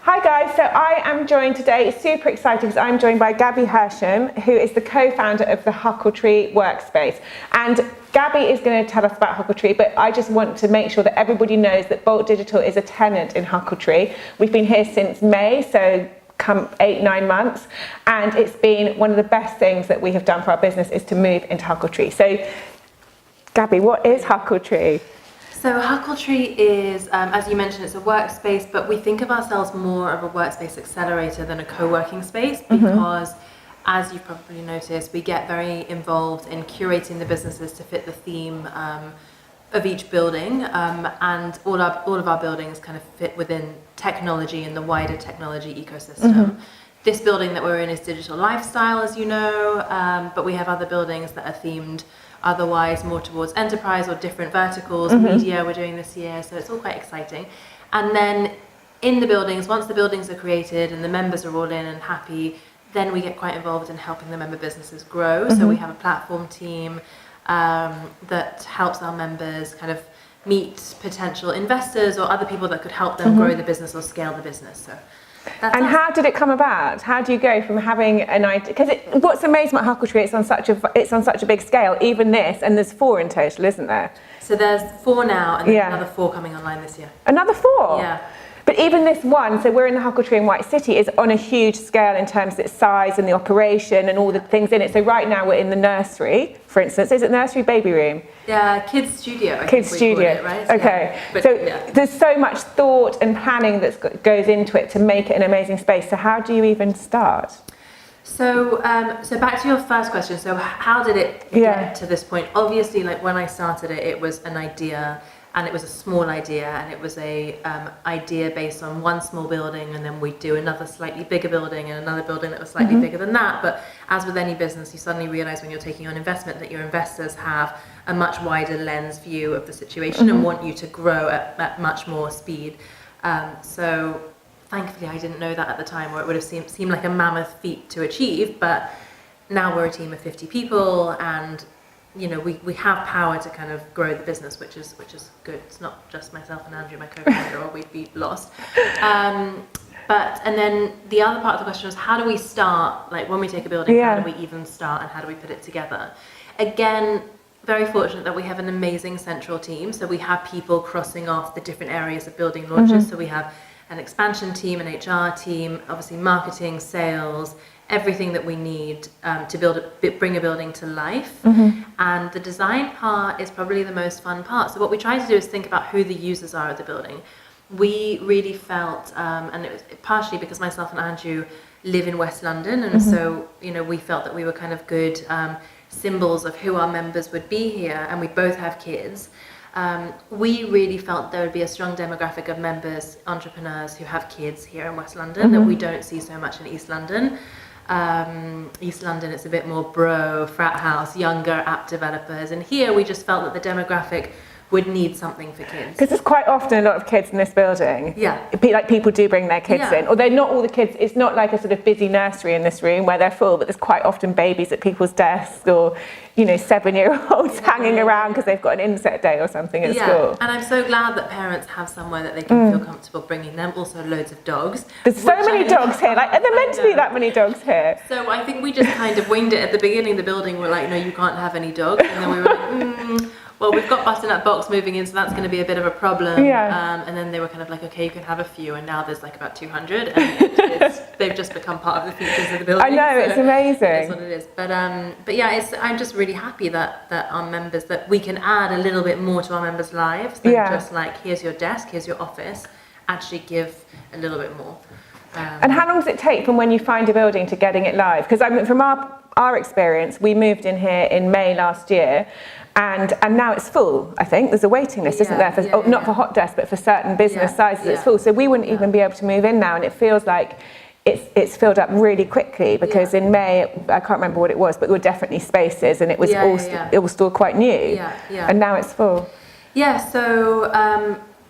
Hi guys, so I am joined today, super excited because I'm joined by Gabby Hersham, who is the co-founder of the Huckletree workspace. And Gabby is going to tell us about Huckletree, but I just want to make sure that everybody knows that Bolt Digital is a tenant in Huckletree. We've been here since May, so come 8-9 months, and it's been one of the best things that we have done for our business is to move into Huckletree. So Gabby, what is Huckletree? So Huckletree is, as you mentioned, it's a workspace, but we think of ourselves more of a workspace accelerator than a co-working space because, as you've probably noticed, we get very involved in curating the businesses to fit the theme of each building, and all of our buildings kind of fit within technology and the wider technology ecosystem. This building that we're in is digital lifestyle, as you know, but we have other buildings that are themed otherwise more towards enterprise or different verticals. Media we're doing this year, so it's all quite exciting. And then in the buildings, once the buildings are created and the members are all in and happy, then we get quite involved in helping the member businesses grow. So we have a platform team that helps our members kind of meet potential investors or other people that could help them grow the business or scale the business. So and how did it come about? How do you go from having an idea? Because what's amazing about Huckletree, it's on such a big scale. Even this, and there's 4 in total, isn't there? So there's 4 now, and then another 4 coming online this year. Another 4? Yeah. But even this one, so we're in the Huckletree in White City, is on a huge scale in terms of its size and the operation and all the things in it. So right now we're in the nursery, for instance. Is it nursery, baby room? Yeah, kids studio. Kids studio, it, right? Okay. Yeah. So there's so much thought and planning that goes into it to make it an amazing space. So how do you even start? So, so back to your first question. So how did it get to this point? Obviously, like when I started it, it was an idea. And it was a small idea, and it was a idea based on one small building, and then we'd do another slightly bigger building and another building that was slightly bigger than that. But as with any business, you suddenly realize when you're taking on investment that your investors have a much wider lens view of the situation and want you to grow at much more speed. So thankfully I didn't know that at the time, or it would have seemed like a mammoth feat to achieve. But now we're a team of 50 people, and you know, we have power to kind of grow the business, which is good. It's not just myself and Andrew, my co-founder, or we'd be lost. And then the other part of the question was, how do we start? Like when we take a building, how do we even start, and how do we put it together? Again, very fortunate that we have an amazing central team. So we have people crossing off the different areas of building launches. So we have an expansion team, an HR team, obviously marketing, sales, everything that we need to bring a building to life. And the design part is probably the most fun part. So what we try to do is think about who the users are of the building. We really felt, and it was partially because myself and Andrew live in West London, and so you know we felt that we were kind of good symbols of who our members would be here, and we both have kids. We really felt there would be a strong demographic of members, entrepreneurs who have kids here in West London that we don't see so much in East London. East London, it's a bit more bro, frat house, younger app developers, and here we just felt that the demographic would need something for kids. Because there's quite often a lot of kids in this building. Yeah. Like people do bring their kids in. Although not all the kids, it's not like a sort of busy nursery in this room where they're full, but there's quite often babies at people's desks, or, you know, 7-year-olds hanging around because they've got an inset day or something at school. And I'm so glad that parents have somewhere that they can feel comfortable bringing them. Also loads of dogs. There's so many dogs here. Like, are there meant to be that many dogs here? So I think we just kind of winged it at the beginning. The building were like, no, you can't have any dogs. And then we were like, well, we've got button-up box moving in, so that's going to be a bit of a problem. And then they were kind of like, okay, you can have a few, and now there's like about 200, and they've just become part of the features of the building. I know, so it's amazing. It is what it is. But yeah, I'm just really happy that our members, that we can add a little bit more to our members' lives than just like, here's your desk, here's your office. Actually give a little bit more. And how long does it take from when you find a building to getting it live? Because I mean, from our experience, we moved in here in May last year, and now it's full. I think there's a waiting list, isn't there? For not for hot desks, but for certain business sizes, it's full. So we wouldn't even be able to move in now, and it feels like it's filled up really quickly, because in May, I can't remember what it was, but there were definitely spaces, and it was it was still quite new. And now it's full. So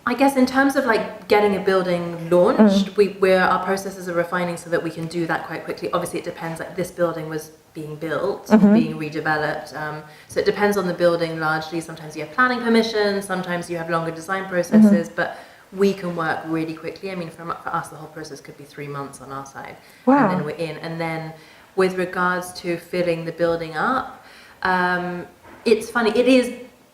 I guess in terms of like getting a building launched, our processes are refining so that we can do that quite quickly. Obviously it depends, like this building was being built, being redeveloped, so it depends on the building largely. Sometimes you have planning permission, sometimes you have longer design processes, but we can work really quickly. I mean, for us, the whole process could be 3 months on our side. Wow. And then we're in. And then with regards to filling the building up, it's funny, it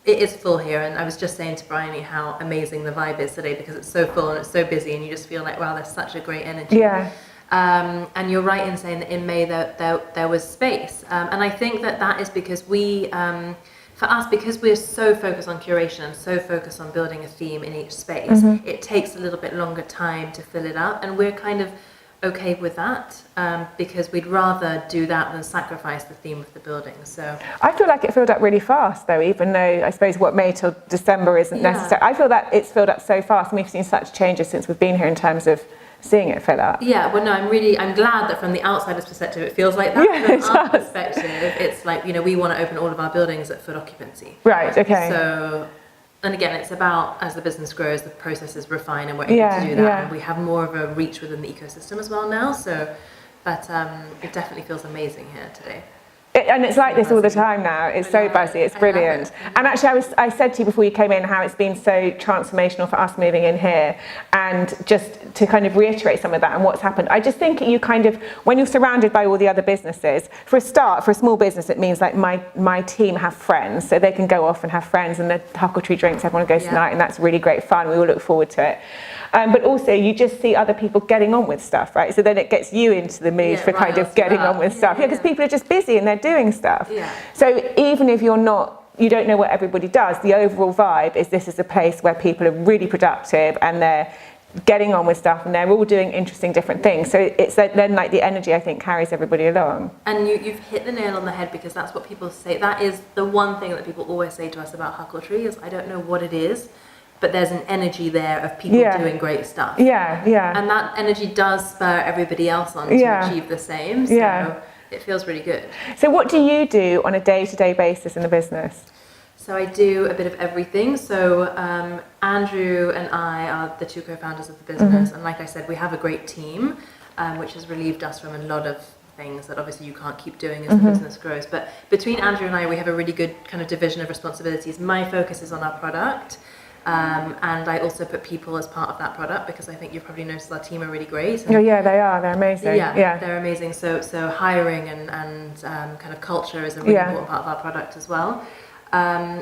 is full here, and I was just saying to Bryony how amazing the vibe is today, because it's so full and it's so busy, and you just feel like, wow, there's such a great energy. Yeah. And you're right in saying that in May there was space, and I think that is because for us, because we're so focused on curation and so focused on building a theme in each space, it takes a little bit longer time to fill it up, and we're kind of okay with that, because we'd rather do that than sacrifice the theme of the building. So I feel like it filled up really fast though, even though I suppose what May till December isn't necessary. I feel that it's filled up so fast, and we've seen such changes since we've been here in terms of seeing it fill up. Yeah, well, no, I'm glad that from the outsider's perspective it feels like that. Yeah, from our perspective, it's like, we want to open all of our buildings at full occupancy. Right, okay. So, and again, it's about, as the business grows, the processes refine, and we're able to do that, and we have more of a reach within the ecosystem as well now. So, but it definitely feels amazing here today. And it's like this all the time now. It's so buzzy. It's brilliant. And actually, I said to you before you came in how it's been so transformational for us moving in here. And just to kind of reiterate some of that and what's happened, I just think you kind of, when you're surrounded by all the other businesses, for a start, for a small business, it means like my team have friends, so they can go off and have friends, and the Huckletree drinks, everyone goes tonight, and that's really great fun. We all look forward to it. But also, you just see other people getting on with stuff, right? So then it gets you into the mood for kind of getting on with stuff. Yeah, because people are just busy and they're doing stuff. Yeah. So even if you don't know what everybody does, the overall vibe is this is a place where people are really productive and they're getting on with stuff and they're all doing interesting different things. So it's then like the energy, I think, carries everybody along. And you've hit the nail on the head, because that's what people say. That is the one thing that people always say to us about Huckletree is, I don't know what it is, but there's an energy there of people doing great stuff. Yeah, yeah. And that energy does spur everybody else on to achieve the same. So it feels really good. So what do you do on a day-to-day basis in the business? So I do a bit of everything. So Andrew and I are the two co-founders of the business. And like I said, we have a great team, which has relieved us from a lot of things that obviously you can't keep doing as the business grows. But between Andrew and I, we have a really good kind of division of responsibilities. My focus is on our product. And I also put people as part of that product, because I think you've probably noticed our team are really great. And they are. They're amazing. Yeah, they're amazing. So hiring and kind of culture is a really important part of our product as well.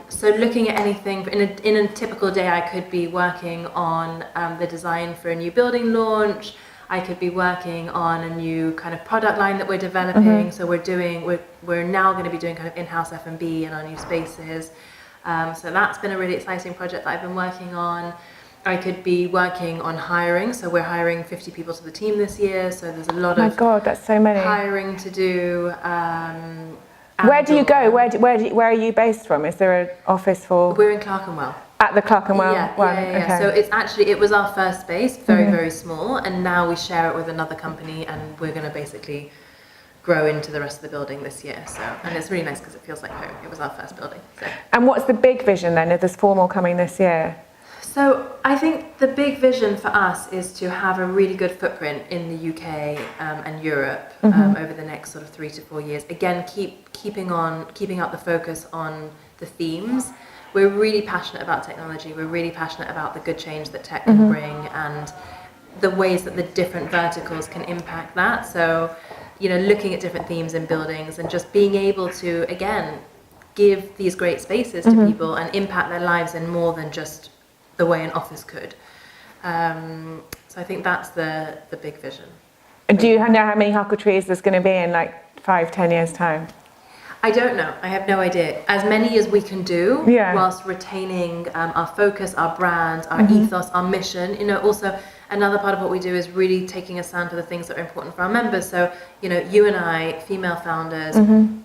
So looking at anything, in a typical day, I could be working on the design for a new building launch. I could be working on a new kind of product line that we're developing. So we're now going to be doing kind of in-house F&B in our new spaces. So that's been a really exciting project that I've been working on. I could be working on hiring. So we're hiring 50 people to the team this year. So there's a lot of that's so many hiring to do. Where do you go? Where are you based from? Is there an office for? We're in Clerkenwell. At the Clerkenwell one? Yeah. Okay. So it was our first space, very small, and now we share it with another company, and we're going to basically grow into the rest of the building this year. So, and it's really nice because it feels like home. It was our first building. So. And what's the big vision then? If there's 4 more coming this year? So I think the big vision for us is to have a really good footprint in the UK and Europe over the next sort of 3 to 4 years. Again, keeping up the focus on the themes. We're really passionate about technology. We're really passionate about the good change that tech can bring and the ways that the different verticals can impact that. So, looking at different themes in buildings and just being able to, again, give these great spaces to people and impact their lives in more than just the way an office could. So I think that's the big vision. And do you know how many Huckletrees there's going to be in like 5-10 years time? I don't know. I have no idea. As many as we can do, whilst retaining our focus, our brand, our ethos, our mission. Also another part of what we do is really taking a stand for the things that are important for our members. So, you and I, female founders,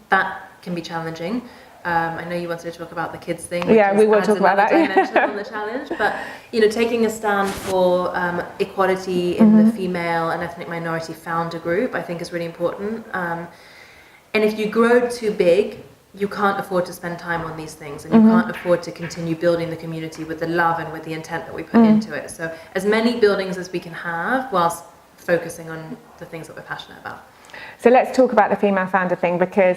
that can be challenging. I know you wanted to talk about the kids thing. Yeah, we will talk about that. Dimension on the challenge, but taking a stand for equality in the female and ethnic minority founder group, I think is really important. And if you grow too big, you can't afford to spend time on these things, and you can't afford to continue building the community with the love and with the intent that we put into it. So as many buildings as we can have whilst focusing on the things that we're passionate about. So let's talk about the female founder thing, because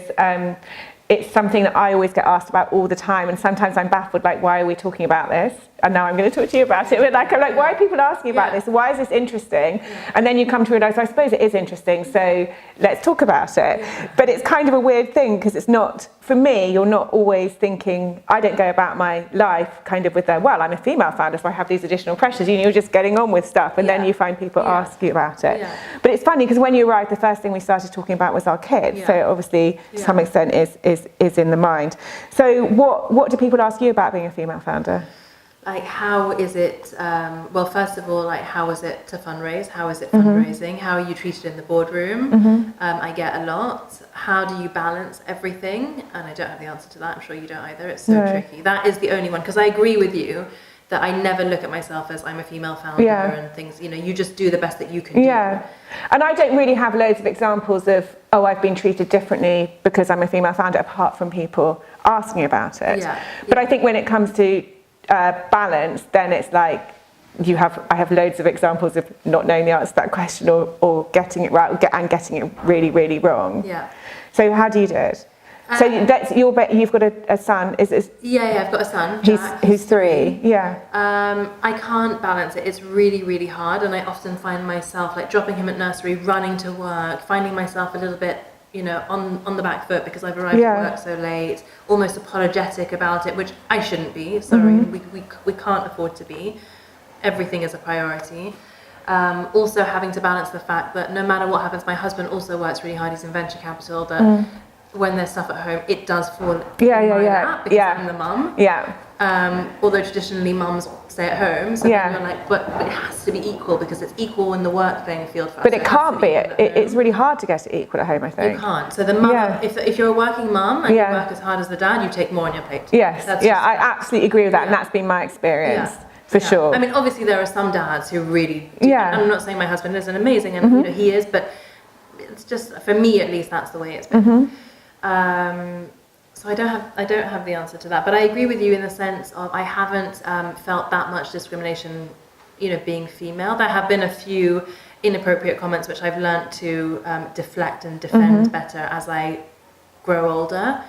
it's something that I always get asked about all the time, and sometimes I'm baffled, like, why are we talking about this? And now I'm going to talk to you about it. But like, I'm like, why are people asking about this? Why is this interesting? And then you come to realise, I suppose it is interesting, so let's talk about it. But it's kind of a weird thing, because it's not, for me, you're not always thinking, I don't go about my life kind of with well, I'm a female founder, so I have these additional pressures. You're just getting on with stuff, and then you find people ask you about it. But it's funny, because when you arrived, the first thing we started talking about was our kids. So obviously, to some extent, is in the mind. So what do people ask you about being a female founder? Like, how is it, well, first of all, like, how is it to fundraise? How is it fundraising? How are you treated in the boardroom? I get a lot. How do you balance everything? And I don't have the answer to that. I'm sure you don't either. It's so tricky. That is the only one, because I agree with you that I never look at myself as I'm a female founder and things, you know, you just do the best that you can do. And I don't really have loads of examples of, oh, I've been treated differently because I'm a female founder, apart from people asking about it. But I think when it comes to balance, then it's like I have loads of examples of not knowing the answer to that question, or getting it right and getting it really, really wrong. So how do you do it? So you've got a son. I've got a son, Jack, who's 3. I can't balance it. It's really, really hard, and I often find myself like dropping him at nursery, running to work, finding myself a little bit, you know, on the back foot because I've arrived at work so late, almost apologetic about it, which I shouldn't be. Sorry, we can't afford to be. Everything is a priority. Also having to balance the fact that no matter what happens, my husband also works really hard. He's in venture capital. That when there's stuff at home, it does fall in my lap because I'm the mum. Although traditionally mums stay at home, so you're like, but it has to be equal because it's equal in the work playing field for us. But it can't be. It's really hard to get it equal at home, I think. You can't. So the mum, if you're a working mum and you work as hard as the dad, you take more on your plate. I absolutely agree with that, and that's been my experience. For sure. I mean, obviously there are some dads who really do, and I'm not saying my husband isn't amazing, and you know, he is, but it's just, for me at least, that's the way it's been. So I don't have the answer to that, but I agree with you in the sense of I haven't felt that much discrimination, you know, being female. There have been a few inappropriate comments which I've learnt to deflect and defend better as I grow older.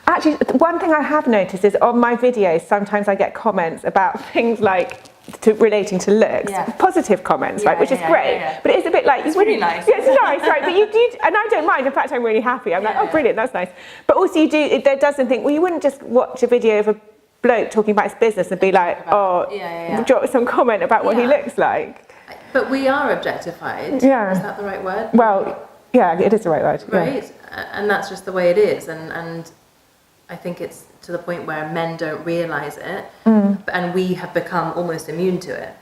Actually, one thing I have noticed is on my videos, sometimes I get comments about things like relating to looks, positive comments, right, which is great, but it's a bit like, it's really nice. Yeah, it's nice, right, but you do, and I don't mind, in fact I'm really happy, I'm like, oh brilliant, that's nice, but also you do, there doesn't think, well, you wouldn't just watch a video of a bloke talking about his business and be like, drop some comment about what he looks like. But we are objectified, is that the right word? Well, yeah, it is the right word. Right, and that's just the way it is, and I think it's to the point where men don't realise it, and we have become almost immune to it.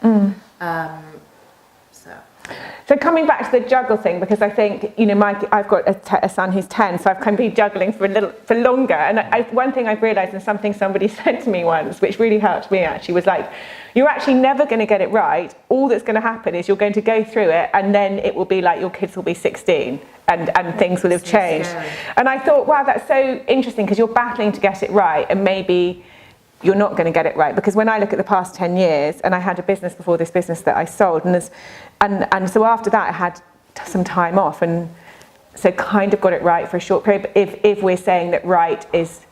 So coming back to the juggle thing, because I think, you know, I've got a son who's 10, so I've kind of been juggling for longer. And one thing I've realised, and something somebody said to me once, which really helped me actually, was like, you're actually never going to get it right. All that's going to happen is you're going to go through it, and then it will be like your kids will be 16, and things will have changed. Scary. And I thought, wow, that's so interesting, because you're battling to get it right, and maybe you're not going to get it right. Because when I look at the past 10 years, and I had a business before this business that I sold, and so after that I had some time off, and so kind of got it right for a short period. But if we're saying that right is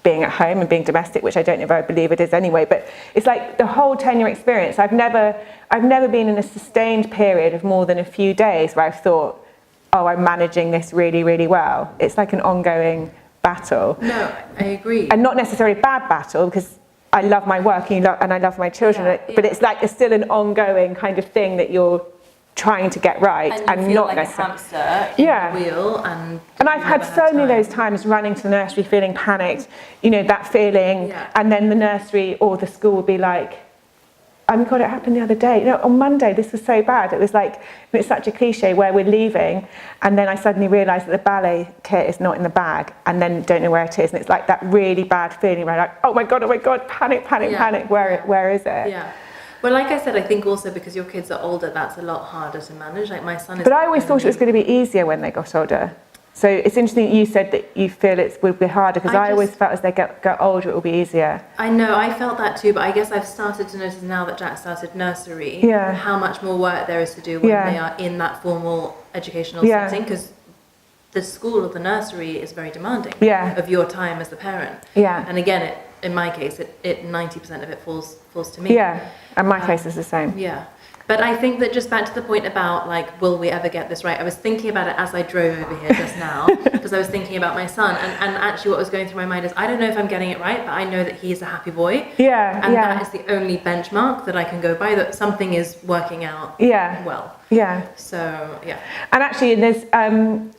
being at home and being domestic, which I don't know if I believe it is anyway, but it's like the whole 10-year experience, I've never been in a sustained period of more than a few days where I've thought, oh, I'm managing this really, really well. It's like an ongoing battle. No, I agree. And not necessarily a bad battle, because I love my work and I love my children, but it's like it's still an ongoing kind of thing that you're trying to get right, and you feel not like necessarily. A hamster in the wheel, and I've had so many of those times running to the nursery feeling panicked, you know, that feeling, and then the nursery or the school will be like, oh my God, it happened the other day. You know, on Monday, this was so bad. It was like, it's such a cliche where we're leaving, and then I suddenly realised that the ballet kit is not in the bag, and then don't know where it is. And it's like that really bad feeling where like, oh my God, panic, where is it? Yeah. Well, like I said, I think also because your kids are older, that's a lot harder to manage. Like my son is... But I always thought it was going to be easier when they got older. So it's interesting that you said that you feel it would be harder, because I always felt as they get older it will be easier. I know, I felt that too, but I guess I've started to notice now that Jack started nursery, how much more work there is to do when they are in that formal educational setting, because the school or the nursery is very demanding of your time as the parent. Yeah. And again, in my case, 90% of it falls to me. Yeah, and my case is the same. Yeah. But I think that just back to the point about like, will we ever get this right? I was thinking about it as I drove over here just now, because I was thinking about my son, and actually what was going through my mind is, I don't know if I'm getting it right, but I know that he is a happy boy. Yeah, and that is the only benchmark that I can go by, that something is working out well. Yeah. So, yeah. And actually, there's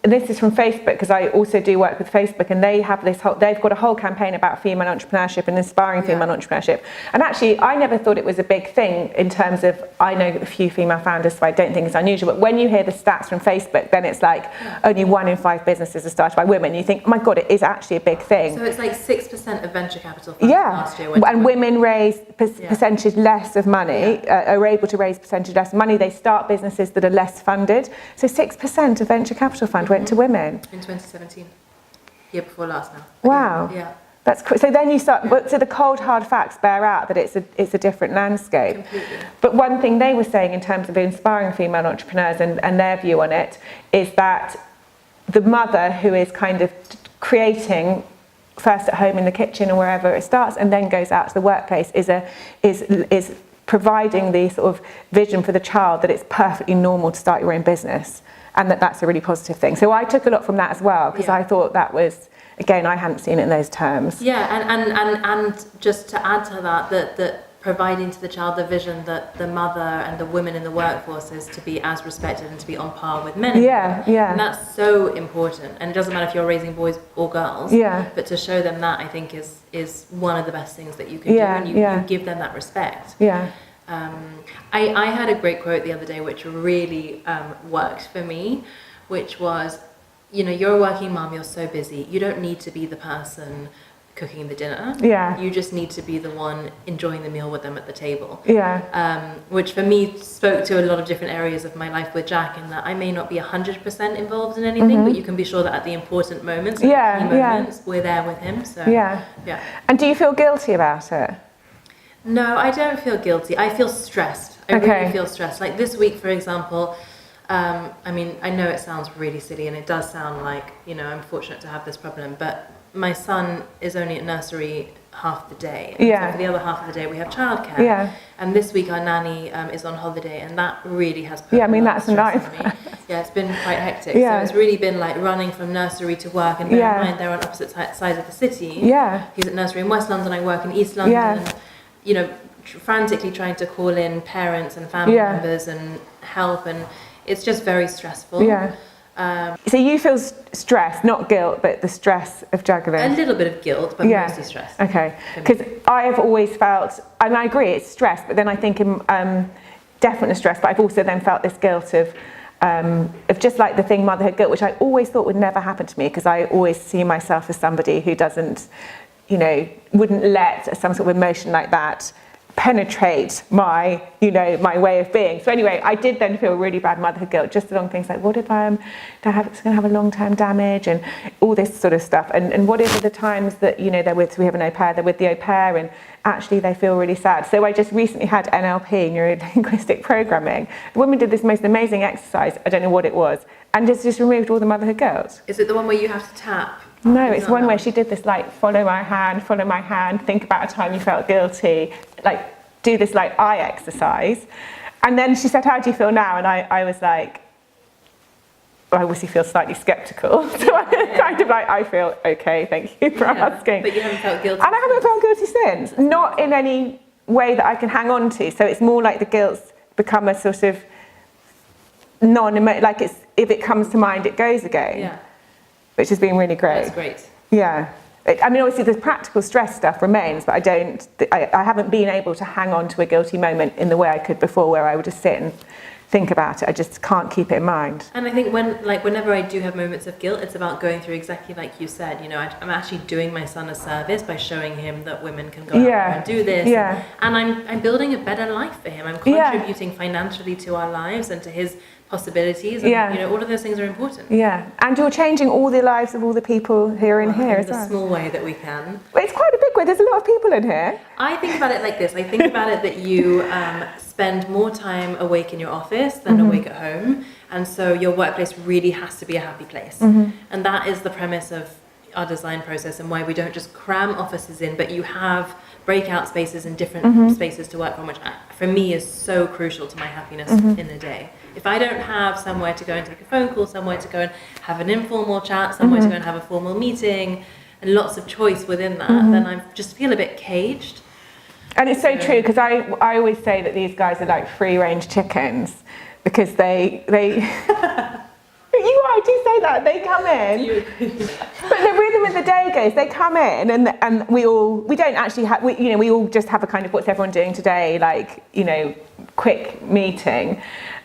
this is from Facebook, because I also do work with Facebook, and they have they've got a whole campaign about female entrepreneurship and inspiring female entrepreneurship. And actually, I never thought it was a big thing in terms of, I know a few female founders, so I don't think it's unusual. But when you hear the stats from Facebook, then it's like only 1 in 5 businesses are started by women. You think, oh my God, it is actually a big thing. So it's like 6% of venture capital funds last year. And women raise percentage less of money, are able to raise percentage less money. They start businesses that are less funded. So 6% of venture capital fund went to women. In 2017. Year before last now. Wow. Yeah. That's so then you start, so the cold hard facts bear out that it's a different landscape. Completely. But one thing they were saying in terms of inspiring female entrepreneurs and their view on it is that the mother who is kind of creating first at home in the kitchen or wherever it starts and then goes out to the workplace is providing the sort of vision for the child that it's perfectly normal to start your own business, and that's a really positive thing. So I took a lot from that as well, because I thought that was, again, I hadn't seen it in those terms. Yeah, and just to add to that providing to the child the vision that the mother and the women in the workforce is to be as respected and to be on par with men. And that's so important. And it doesn't matter if you're raising boys or girls. But to show them that, I think, is one of the best things that you can do, and you give them that respect. I had a great quote the other day which really worked for me, which was, you know, you're a working mom, you're so busy, you don't need to be the person cooking the dinner. You just need to be the one enjoying the meal with them at the table. Which for me spoke to a lot of different areas of my life with Jack, in that I may not be 100% involved in anything, but you can be sure that at the important moments, key moments, we're there with him. So And do you feel guilty about it? No, I don't feel guilty. I feel stressed. I really feel stressed. Like this week, for example, I mean, I know it sounds really silly, and it does sound like, you know, I'm fortunate to have this problem, but my son is only at nursery half the day. So for the other half of the day, we have childcare. And this week, our nanny is on holiday, and that really has put that's a nightmare. It's been quite hectic. So it's really been like running from nursery to work, and bear in mind they're on opposite sides of the city. He's at nursery in West London, I work in East London. And, you know, frantically trying to call in parents and family members and help, and it's just very stressful. So you feel stress, not guilt, but the stress of juggling? A little bit of guilt, but mostly stress. Okay, because I have always felt, and I agree, it's stress, but then I think definitely stress, but I've also then felt this guilt of just like the thing motherhood guilt, which I always thought would never happen to me, because I always see myself as somebody who doesn't, you know, wouldn't let some sort of emotion like that penetrate my, you know, my way of being. So anyway, I did then feel really bad motherhood guilt, just along things like, what if it's going to have a long-term damage, and all this sort of stuff, and what if at the times that, you know, we have an au pair, they're with the au pair, and actually they feel really sad. So I just recently had NLP, neuro-linguistic programming. The woman did this most amazing exercise, I don't know what it was, and just removed all the motherhood guilt. Is it the one where you have to tap? No, it's one where she did this, like, follow my hand, think about a time you felt guilty, like, do this, like, eye exercise. And then she said, how do you feel now? And I was like, I obviously feel slightly sceptical. So I was kind of like, I feel okay, thank you for asking. But you haven't felt guilty? And I haven't felt guilty since. Not in any way that I can hang on to. So it's more like the guilt's become a sort of like it's, if it comes to mind, it goes again. Which has been really great. That's great. I mean, obviously the practical stress stuff remains, but I haven't been able to hang on to a guilty moment in the way I could before, where I would just sit and think about it. I just can't keep it in mind. And I think whenever I do have moments of guilt, it's about going through exactly like you said, you know, I'm actually doing my son a service by showing him that women can go out there and do this. And I'm building a better life for him. I'm contributing financially to our lives and to his possibilities, and you know, all of those things are important. And you're changing all the lives of all the people who are in here as well. In the small way that we can. Well, it's quite a big awkward. There's a lot of people in here. I think about it like this. I think about it that you spend more time awake in your office than awake at home. And so your workplace really has to be a happy place. And that is the premise of our design process and why we don't just cram offices in, but you have breakout spaces and different spaces to work from, which for me is so crucial to my happiness in the day. If I don't have somewhere to go and take a phone call, somewhere to go and have an informal chat, somewhere to go and have a formal meeting, and lots of choice within that, then I just feel a bit caged. And it's so true, because I always say that these guys are like free-range chickens, because they I do say that, they come in, but the rhythm of the day goes, they come in and we don't actually have, we all just have a kind of what's everyone doing today, like, quick meeting.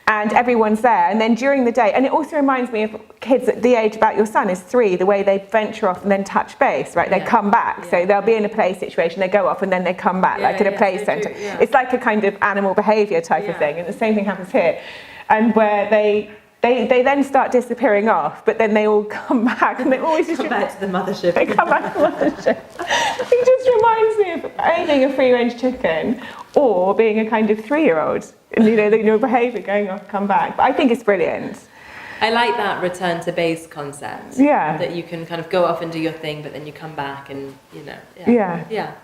And everyone's there, and then during the day, and it also reminds me of kids at the age about your son is 3, the way they venture off and then touch base, right? They come back, so they'll be in a play situation, they go off and then they come back, like in a play centre. It's like a kind of animal behaviour type of thing, and the same thing happens here. And where they then start disappearing off, but then they all come back, and they always just come back to the mothership. They come back to the mothership. It just reminds me of being a free-range chicken or being a kind of 3-year-old. And your behaviour going off, come back. But I think it's brilliant. I like that return to base concept. Yeah. That you can kind of go off and do your thing, but then you come back and, Yeah. Yeah.